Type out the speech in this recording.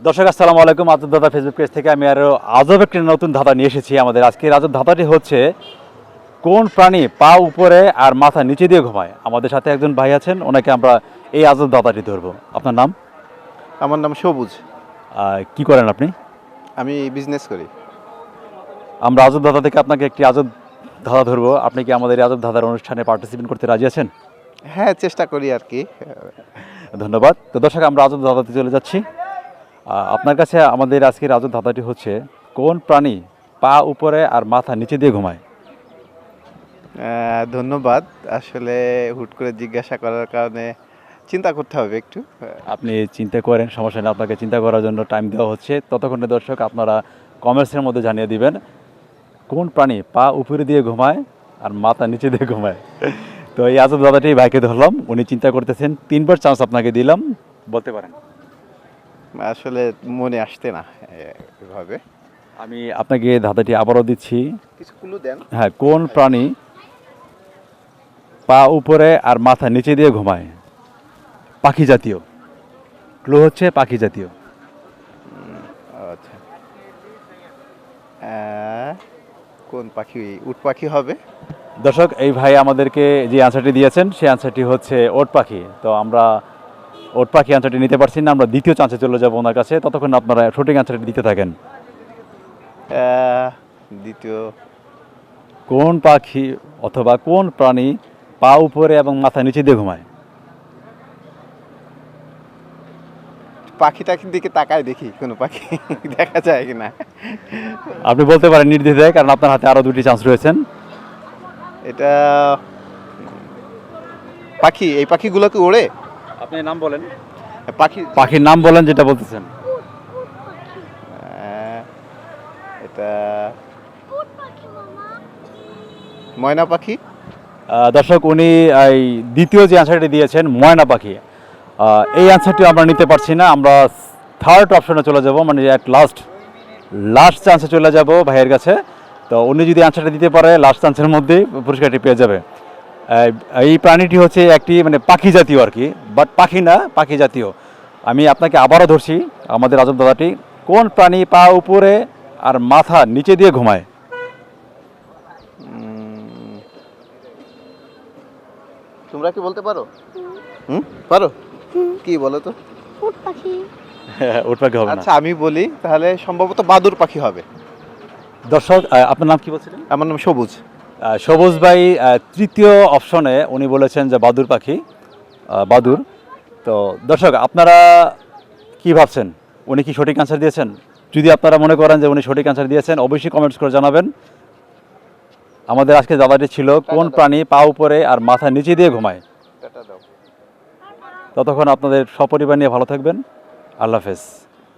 দর্শক আসসালামু আলাইকুম। আজব দাদা ফেসবুক পেজ থেকে আমি আরও আজব একটি নতুন ধাঁধা নিয়ে এসেছি। আমাদের আজকের আজব ধাঁধাটি হচ্ছে, কোন প্রাণী পা উপরে আর মাথা নিচে দিয়ে ঘুমায়? আমাদের সাথে একজন ভাই আছেন, ওনাকে আমরা এই আজব ধাঁধাটি ধরবো। আপনার নাম? আমার নাম সবুজ। কি করেন আপনি? আমি বিজনেস করি। আমরা আজব ধাঁধা থেকে আপনাকে একটি আজব ধাঁধা ধরবো। আপনি কি আমাদের এই আজব ধাঁধার অনুষ্ঠানে পার্টিসিপেট করতে রাজি আছেন? হ্যাঁ, চেষ্টা করি আর কি। ধন্যবাদ। তো দর্শক, আমরা আজব ধাঁধাতে চলে যাচ্ছি। আপনার কাছে আমাদের আজকের আজব ধাঁধাটি হচ্ছে, কোন প্রাণী পা উপরে আর মাথা নিচে দিয়ে ঘুমায়? ধন্যবাদ। আসলে হুট করে জিজ্ঞাসা করার কারণে চিন্তা করতে হবে একটু। আপনি চিন্তা করেন, সমস্যা নেই, আপনাকে চিন্তা করার জন্য টাইম দেওয়া হচ্ছে। ততক্ষণে দর্শক আপনারা কমেন্টসের মধ্যে জানিয়ে দিবেন, কোন প্রাণী পা উপরে দিয়ে ঘুমায় আর মাথা নিচে দিয়ে ঘুমায়। তো এই আজব দাদাটি ভাইকে ধরলাম, উনি চিন্তা করতেছেন। 3বার চান্স আপনাকে দিলাম, বলতে পারেন। আসলে মনে আসতে না এভাবে। আমি আপনাকে ধাঁধাটি আবারও দিচ্ছি। কিছু ক্লু দেন। হ্যাঁ, কোন প্রাণী পা উপরে আর মাথা নিচে দিয়ে ঘুমায়? পাখি জাতীয়। ক্লু হচ্ছে পাখি জাতীয়। আচ্ছা, কোন পাখি? উট পাখি হবে। দর্শক, এই ভাই আমাদেরকে যে অ্যান্সারটি দিয়েছেন সেই অ্যান্সারটি হচ্ছে ওট পাখি। তো আমরা ওট পাখি অ্যান্সারটি নিতে পারছি না, আমরা দ্বিতীয় চান্সে চলে যাবো ওনার কাছে। ততক্ষণ আপনারা সঠিক অ্যান্সারটি দিতে থাকেন। দ্বিতীয় কোন পাখি অথবা কোন প্রাণী পা উপরে এবং মাথা নিচে দিয়ে ঘুমায়? পাখিটাকে দিকে তাকায় দেখি, কোনো পাখি দেখা যায় কিনা। আপনি বলতে পারেন নির্দ্বিধায়, কারণ আপনার হাতে আরও 2টি চান্স রয়েছেন। এটা পাখি। এই পাখিগুলো কি ওড়ে? আপনি নাম বলেন। পাখি পাখির নাম বলেন যেটা বলতেছেন। এটা ময়না পাখি। দর্শক, উনি এই দ্বিতীয় যে অ্যান্সারটি দিয়েছেন ময়না পাখি, এই অ্যান্সারটি আমরা নিতে পারছি না। আমরা থার্ড অপশনে চলে যাব, মানে এক লাস্ট চান্সে চলে যাব ভাইয়ের কাছে। তো উনি যদি অ্যান্সারটা দিতে পারে, লাস্ট চান্সের মধ্যেই পুরস্কারটি পেয়ে যাবে। এই প্রাণীটি হচ্ছে একটি মানে পাখি জাতীয় আর কি, বাট পাখি না, পাখি জাতীয়। আমি আপনাকে আবারও ধরছি আমাদের আজব দাদাটি, কোন প্রাণী পা উপরে আর মাথা নিচে দিয়ে ঘুমায়? তোমরা কি বলতে পারো? পারো। কি বলো তো? উট পাখি। উট পাখি হবে না। আচ্ছা, আমি বলি তাহলে, সম্ভবত বাদুর পাখি হবে। দর্শক, আপনার নাম কি বলছিলেন? আমার নাম সবুজ। সবুজ ভাই তৃতীয় অপশনে উনি বলেছেন যে বাদুর পাখি, বাদুর। তো দর্শক, আপনারা কি ভাবছেন, উনি কি সঠিক অ্যান্সার দিয়েছেন? যদি আপনারা মনে করেন যে উনি সঠিক অ্যান্সার দিয়েছেন, অবশ্যই কমেন্টস করে জানাবেন। আমাদের আজকে দাদাটি ছিল, কোন প্রাণী পা উপরে আর মাথা নিচে দিয়ে ঘুমায়। ততক্ষণ আপনাদের সপরিবার নিয়ে ভালো থাকবেন। আল্লাহ হাফেজ।